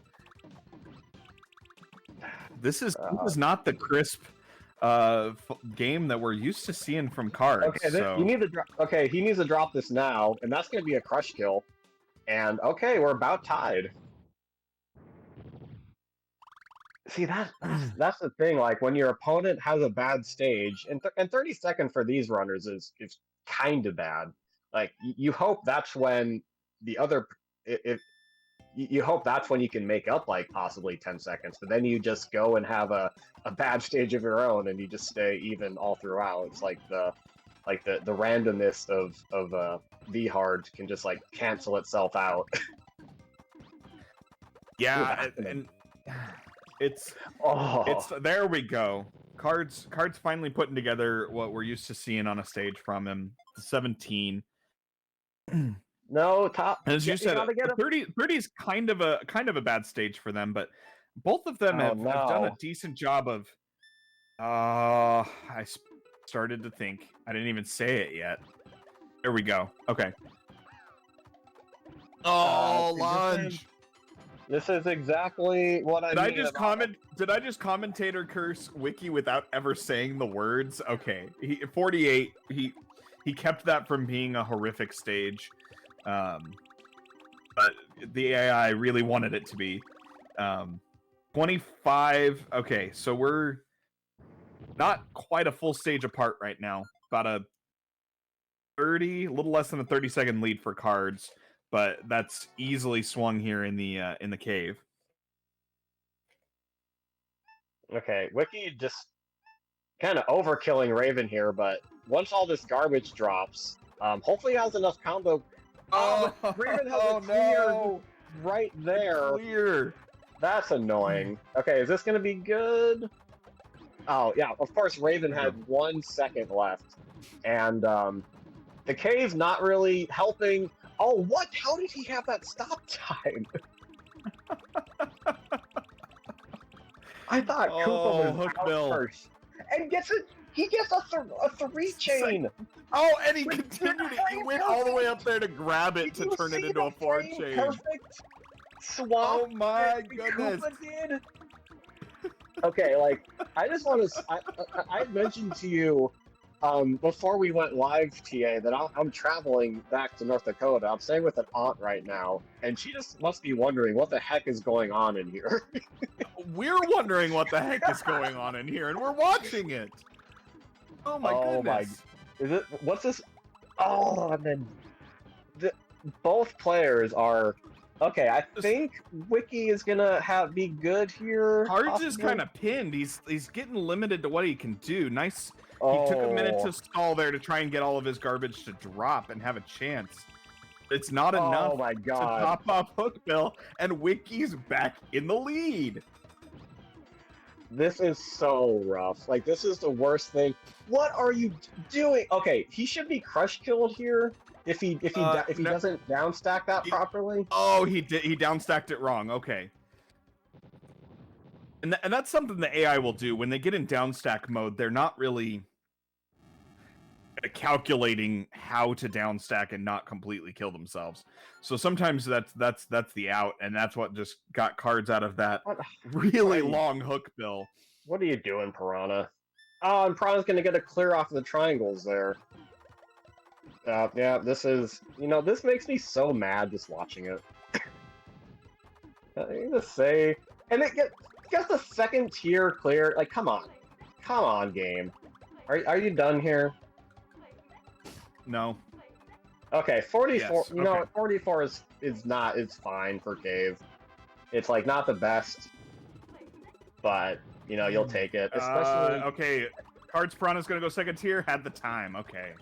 This is not the crisp game that we're used to seeing from Cards. Okay, so. he needs to drop this now, and that's going to be a crush kill. And okay, we're about tied. See, that's the thing. Like when your opponent has a bad stage, and 30 seconds for these runners is kind of bad. Like you hope that's when you hope that's when you can make up like possibly 10 seconds, but then you just go and have a bad stage of your own, and you just stay even all throughout. It's like the randomness of the hard can just like cancel itself out. Yeah, and it's there we go. Cards finally putting together what we're used to seeing on a stage from him. 17. No, top. As you said, 30 is kind of a bad stage for them, but both of them have done a decent job of. I started to think. I didn't even say it yet. There we go. Okay. Oh, lunge. This is exactly what I mean. Did I just commentator curse Wiki without ever saying the words? Okay. 48. He kept that from being a horrific stage. But the AI really wanted it to be. 25. Okay, so we're not quite a full stage apart right now. About a a little less than a 30-second lead for Cards, but that's easily swung here in the cave. Okay, Wiki just kind of overkilling Raven here, but once all this garbage drops, hopefully he has enough combo. Raven has a clear right there. Clear. That's annoying. Okay, is this gonna be good? Oh yeah, of course Raven had 1 second left, and the cave's not really helping. Oh, what? How did he have that stop time? I thought Koopa was out Hookbill. first. And he gets a 3 chain. Oh, and he With continued it. He frame went all the way up perfect. there to grab it Did to you turn it see into the a 4 frame chain. perfect swap Oh my that goodness. Koopa did? Okay, like, I just want to... I mentioned to you before we went live, TA, that I'm traveling back to North Dakota. I'm staying with an aunt right now, and she just must be wondering what the heck is going on in here. We're wondering what the heck is going on in here, and we're watching it. Oh my goodness. Is it... What's this? Oh, and then... both players are... Okay, I think Wiki is gonna be good here. Cards is kind of pinned. He's getting limited to what he can do. Nice. Oh. He took a minute to stall there to try and get all of his garbage to drop and have a chance. It's not enough Oh my to god. top off Hookbill, and Wiki's back in the lead. This is so rough. Like, this is the worst thing. What are you doing? Okay, he should be crush killed here if he doesn't downstack that properly. Oh, he downstacked it wrong. Okay. And that's something the AI will do when they get in downstack mode. They're not really calculating how to downstack and not completely kill themselves. So sometimes that's the out, and that's what just got cards out of that really long Hookbill. What are you doing, Piranha? Oh, and Piranha's gonna get a clear off of the triangles there. Yeah, this is... this makes me so mad just watching it. I just say... And it gets the second tier clear. Like, come on. Come on, game. Are you done here? No. Okay, 44... Yes, okay. 44 is fine for Cave. It's, like, not the best. But, you'll take it. Especially... Okay, Cards Piranha's gonna go second tier. Had the time. Okay.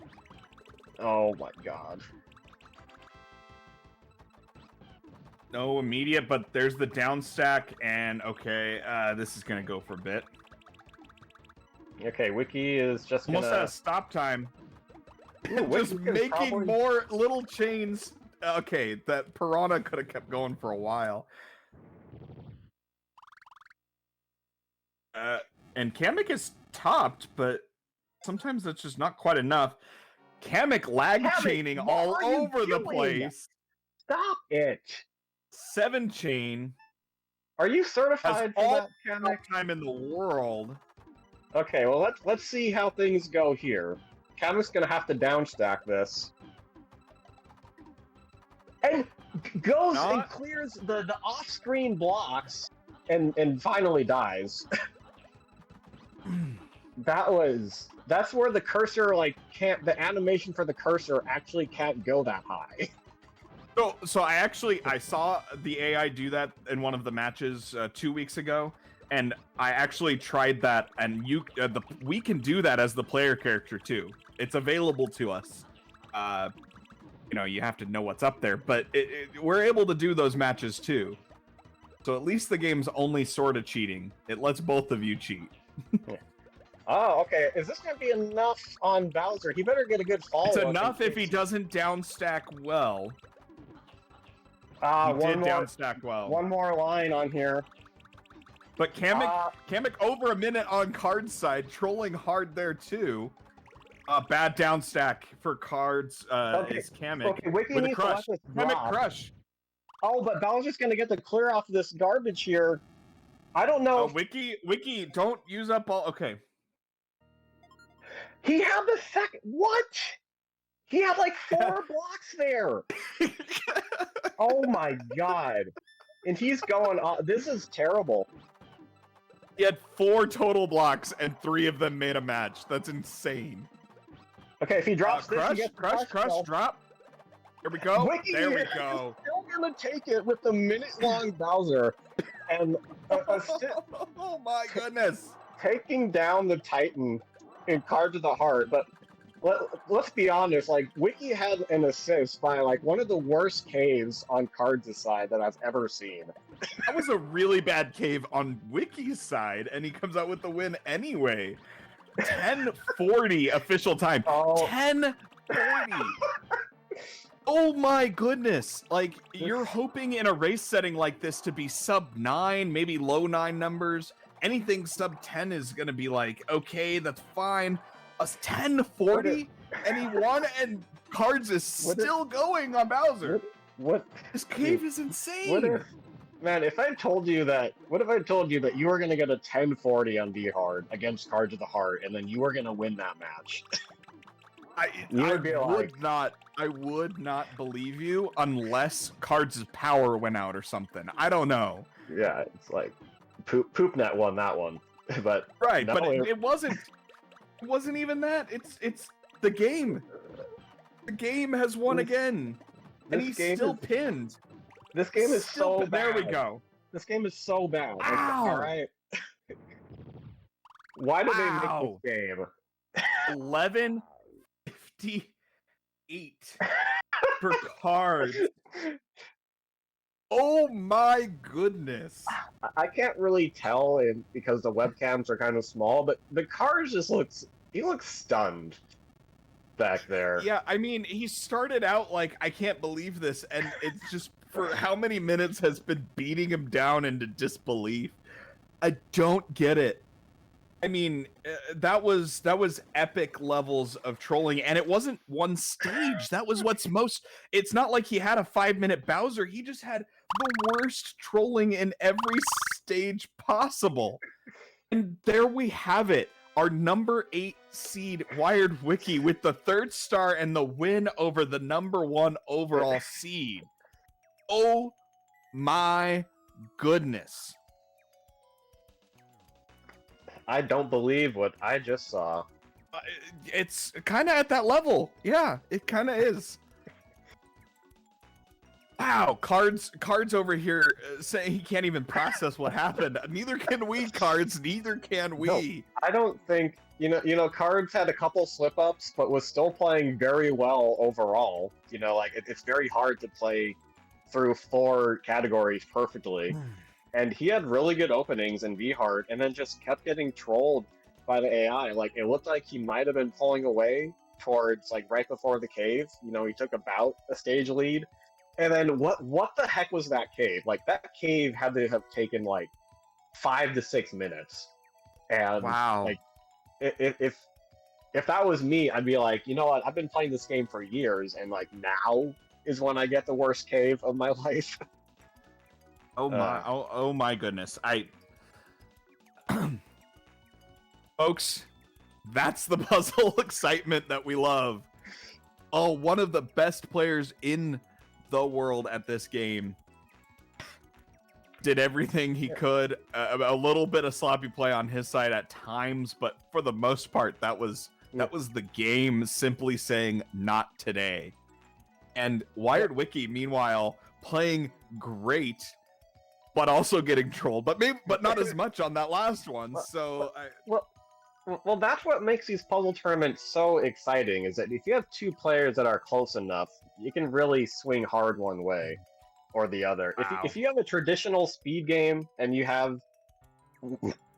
Oh my god. No immediate, but there's the down stack, and okay, this is gonna go for a bit. Okay, Wiki is just almost at a stop time. Just making more little chains. Okay, that Piranha could have kept going for a while. And Kamek is topped, but sometimes that's just not quite enough. Kamek lag chaining all over the place. Stop it. 7 chain. Are you certified for that, Kamek? Time in the world. Okay, well let's see how things go here. Kamek's gonna have to downstack this. And goes and clears the off-screen blocks and finally dies. That's where the cursor the animation for the cursor actually can't go that high. So I saw the AI do that in one of the matches 2 weeks ago, and I actually tried that, and we can do that as the player character too. It's available to us. You have to know what's up there, but we're able to do those matches too. So at least the game's only sort of cheating. It lets both of you cheat. Oh, okay. Is this going to be enough on Bowser? He better get a good follow-up. It's enough if he doesn't downstack well. He did downstack well. One more line on here. But Kamek over a minute on Card's side, trolling hard there too. Bad downstack for Cards is Kamek. Okay, Wiki with a needs crush. to let this Kamek drop. crush. Oh, but Bowser's going to get the clear off this garbage here. I don't know. Wiki, don't use up all. Okay. He had the second. What? He had like 4 blocks there. Oh my god. And he's going on. This is terrible. He had 4 total blocks, and 3 of them made a match. That's insane. Okay, if he drops this, he gets crush, drop. Here we go. Wiki there we is go. Still gonna take it with the minute-long Bowser, and oh my goodness, taking down the Titan in Cards of the Heart. But let's be honest, like Wiki had an assist by like one of the worst caves on Cards' side that I've ever seen. That was a really bad cave on Wiki's side, and he comes out with the win anyway. 10:40 official time. 10:40. Oh my goodness! Like, you're hoping in a race setting like this to be sub 9, maybe low 9 numbers. anything sub 10 is gonna be like, okay, that's fine. A 1040 and he won, and Cards is still going on Bowser. What? This cave is insane. What if, man, if I told you that, what if I told you that you were gonna get a 1040 on V-Hard against Cards of the Heart, and then you were gonna win that match? I would not believe you unless Cards' power went out or something. I don't know. Yeah, it's like PoopNet won that one, but right, no, but it wasn't. It wasn't even that. It's the game. The game has won again, and he's still pinned. This game is so bad. There we go. This game is so bad. Ow. All right. Why did they make this game? 11:58 per card. Oh my goodness. I can't really tell because the webcams are kind of small, but the Cards just he looks stunned back there. Yeah, I mean, he started out like, I can't believe this, and it's just for how many minutes has been beating him down into disbelief. I don't get it. I mean, that was epic levels of trolling, and it wasn't one stage. That was what's most. It's not like he had a 5-minute Bowser. He just had the worst trolling in every stage possible. And there we have it. Our number 8 seed WiredWicky with the 3rd star and the win over the number 1 overall seed. Oh my goodness. I don't believe what I just saw. It's kind of at that level. Yeah, it kind of is. Wow, cards over here saying he can't even process what happened. Neither can we, Cards. Neither can we. No, I don't think Cards had a couple slip ups, but was still playing very well overall. Like it's very hard to play through 4 categories perfectly. And he had really good openings in V-Hard, and then just kept getting trolled by the AI. Like, it looked like he might have been pulling away towards, like, right before the cave. He took about a stage lead. And then what the heck was that cave? Like, that cave had to have taken, like, 5 to 6 minutes. And, wow. Like, if that was me, I'd be like, you know what? I've been playing this game for years, and, like, now is when I get the worst cave of my life. Oh my! Oh my goodness! Folks, that's the puzzle excitement that we love. Oh, one of the best players in the world at this game did everything he could. A little bit of sloppy play on his side at times, but for the most part, that was the game simply saying "not today." And WiredWicky, meanwhile, playing great. But also getting trolled, but not as much on that last one. So, well, that's what makes these puzzle tournaments so exciting. Is that if you have 2 players that are close enough, you can really swing hard one way or the other. Wow. If you have a traditional speed game and you have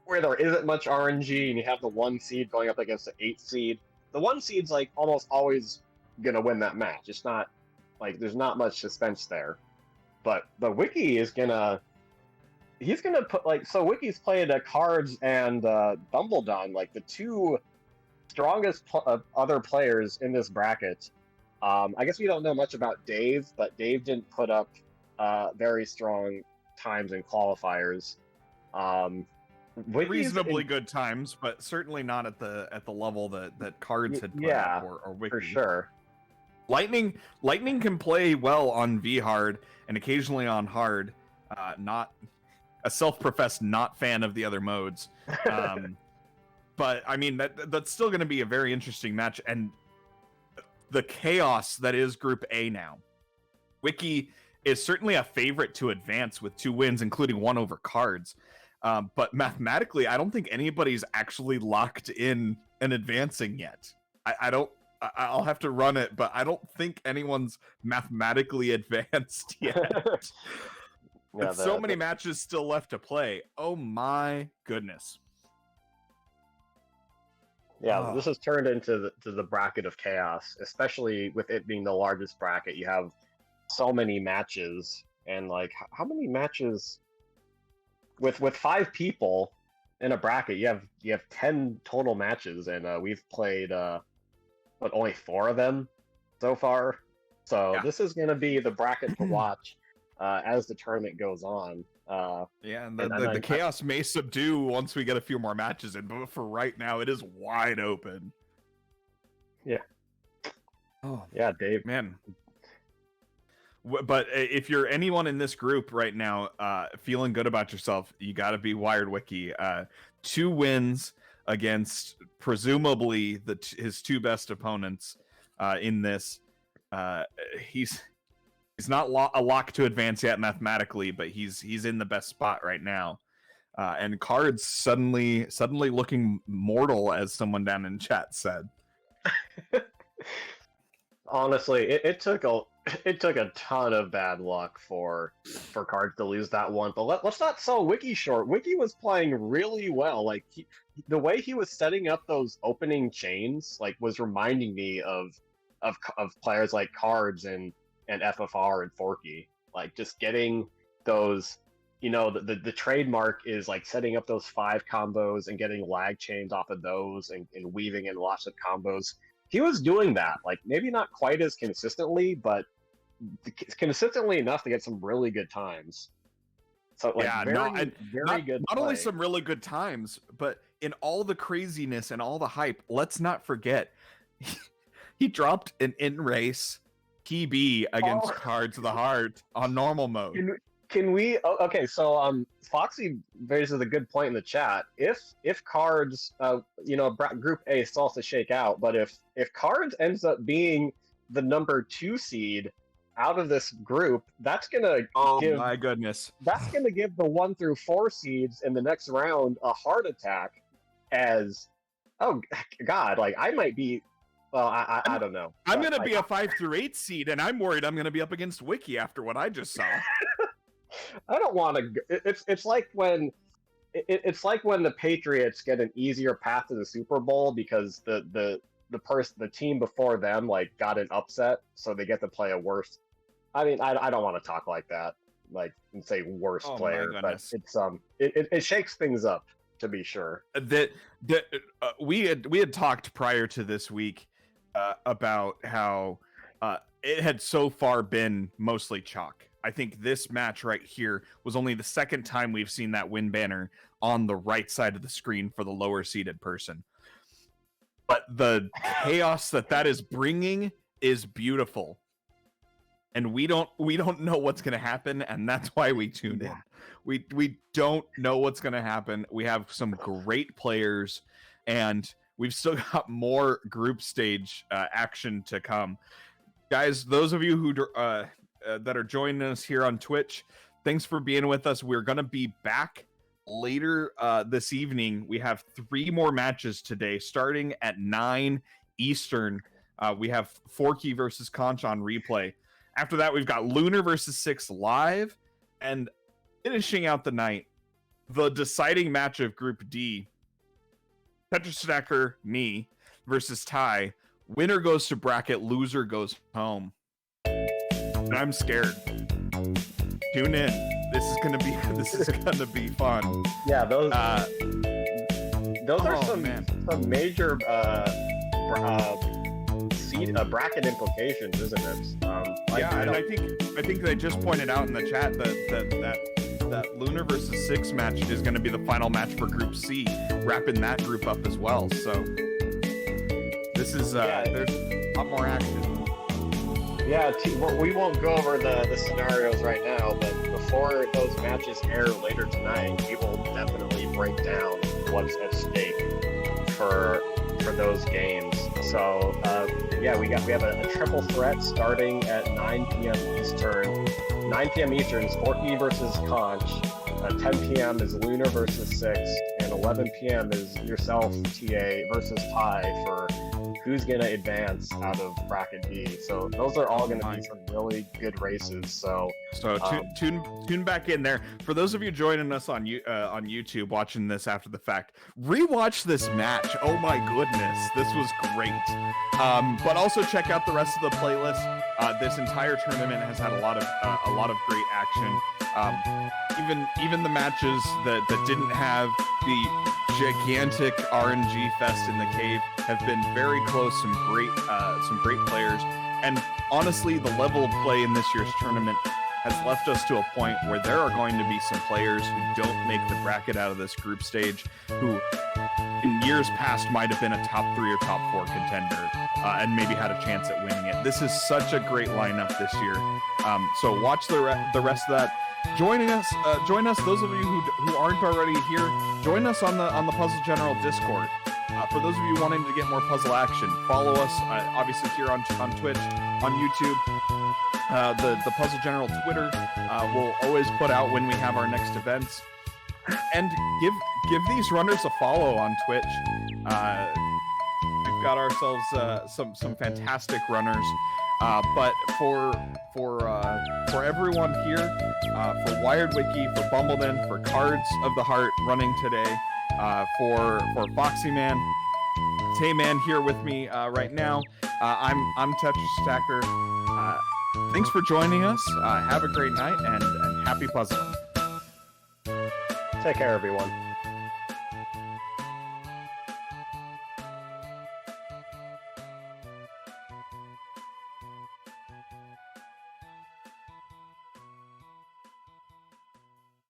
where there isn't much RNG and you have the 1 seed going up against the 8 seed, the 1 seed's like almost always gonna win that match. It's not like there's not much suspense there, but the Wiki is gonna. He's gonna put Wiki's played Cards and Dumbledon, like the 2 strongest other players in this bracket. I guess we don't know much about Dave, but Dave didn't put up very strong times in qualifiers. reasonably good times, but certainly not at the level that Cards had put up or Wiki. For sure. Lightning can play well on V-Hard and occasionally on Hard. Not a self-professed not fan of the other modes. But I mean that's still going to be a very interesting match, and the chaos that is Group A now. Wiki is certainly a favorite to advance with 2 wins, including 1 over Cards. But mathematically, I don't think anybody's actually locked in and advancing yet. I'll have to run it, but I don't think anyone's mathematically advanced yet. So many matches still left to play. Oh my goodness. Yeah, This has turned into the bracket of chaos, especially with it being the largest bracket. You have so many matches, and like how many matches with 5 people? in a bracket, you have 10 total matches, and we've played only 4 of them so far. So Yeah. this is going to be the bracket to watch as the tournament goes on. And the chaos may subdue once we get a few more matches in, but for right now, it is wide open. Yeah. Oh yeah, Dave. Man. But if you're anyone in this group right now, feeling good about yourself, you got to be WiredWicky. 2 wins against presumably his 2 best opponents in this. He's not a lock to advance yet mathematically, but he's in the best spot right now. And Cards suddenly looking mortal, as someone down in chat said. Honestly, it took a ton of bad luck for Cards to lose that one. But let's not sell Wiki short. Wiki was playing really well. Like the way he was setting up those opening chains, like, was reminding me of players like Cards and FFR and Forky. Like, just getting those, the trademark is like setting up those 5 combos and getting lag chains off of those and weaving in lots of combos. He was doing that, like, maybe not quite as consistently, but consistently enough to get some really good times. So, like, very good. Not only some really good times, but in all the craziness and all the hype, let's not forget he dropped an in-race PB against Cards of the Heart on normal mode. Can we? Okay, so Foxy raises a good point in the chat. If Cards, Group A still has to shake out, but if Cards ends up being the number 2 seed out of this group, that's gonna my goodness, that's gonna give the 1 through 4 seeds in the next round a heart attack. As, oh God, like, I might be. Well, I don't know. I'm going to be a 5 through 8 seed, and I'm worried I'm going to be up against Wiki after what I just saw. I don't want to. It's like when the Patriots get an easier path to the Super Bowl because the team before them, like, got an upset, so they get to play a worse. I mean, I don't want to talk like that, like, and say worst player, but it's it shakes things up, to be sure. We had talked prior to this week about how it had so far been mostly chalk. I think this match right here was only the second time we've seen that win banner on the right side of the screen for the lower seeded person. But the chaos that is bringing is beautiful. And we don't know what's going to happen, and that's why we tuned in. We don't know what's going to happen. We have some great players, and we've still got more group stage action to come. Guys, those of you who that are joining us here on Twitch, thanks for being with us. We're going to be back later this evening. We have 3 more matches today, starting at 9 Eastern. We have Forky versus Conch on replay. After that, we've got Lunar versus 6 live, and finishing out the night, the deciding match of Group D, Tetris Stacker, me, versus Ty. Winner goes to bracket, loser goes home. And I'm scared. Tune in. This is gonna be fun. Yeah, those are some major bracket implications, isn't it? I think they just pointed out in the chat that Lunar versus 6 match is going to be the final match for Group C, wrapping that group up as well. So this is there's a lot more action. Yeah, we won't go over the scenarios right now, but before those matches air later tonight, we will definitely break down what's at stake for those games. So we have a triple threat starting at 9 p.m. Eastern. 9 p.m. Eastern is Forky versus Conch. 10 p.m. is Lunar versus 6, and 11 p.m. is yourself, TA, versus Ty for who's going to advance out of bracket B. So those are all going to be some really good races. So tune back in there. For those of you joining us on YouTube, watching this after the fact, rewatch this match. Oh my goodness, this was great. But also check out the rest of the playlist. This entire tournament has had a lot of great action. Even the matches that didn't have the gigantic RNG fest in the cave have been very close. Some great players, and honestly, the level of play in this year's tournament has left us to a point where there are going to be some players who don't make the bracket out of this group stage, who in years past might have been a top 3 or top 4 contender, and maybe had a chance at winning it. This is such a great lineup this year. So watch the rest of that. Join us. Those of you who aren't already here, join us on the Puzzle General Discord. For those of you wanting to get more puzzle action, follow us obviously here on Twitch, on YouTube. The Puzzle General Twitter will always put out when we have our next events, and give these runners a follow on Twitch. We've got ourselves some fantastic runners, but for everyone here, for WiredWiki, for Bumbledon, for Cards of the Heart running today, for Foxy Man, Tay-Man here with me right now. I'm Tetris Stacker. Thanks for joining us. Have a great night and happy puzzling. Take care, everyone.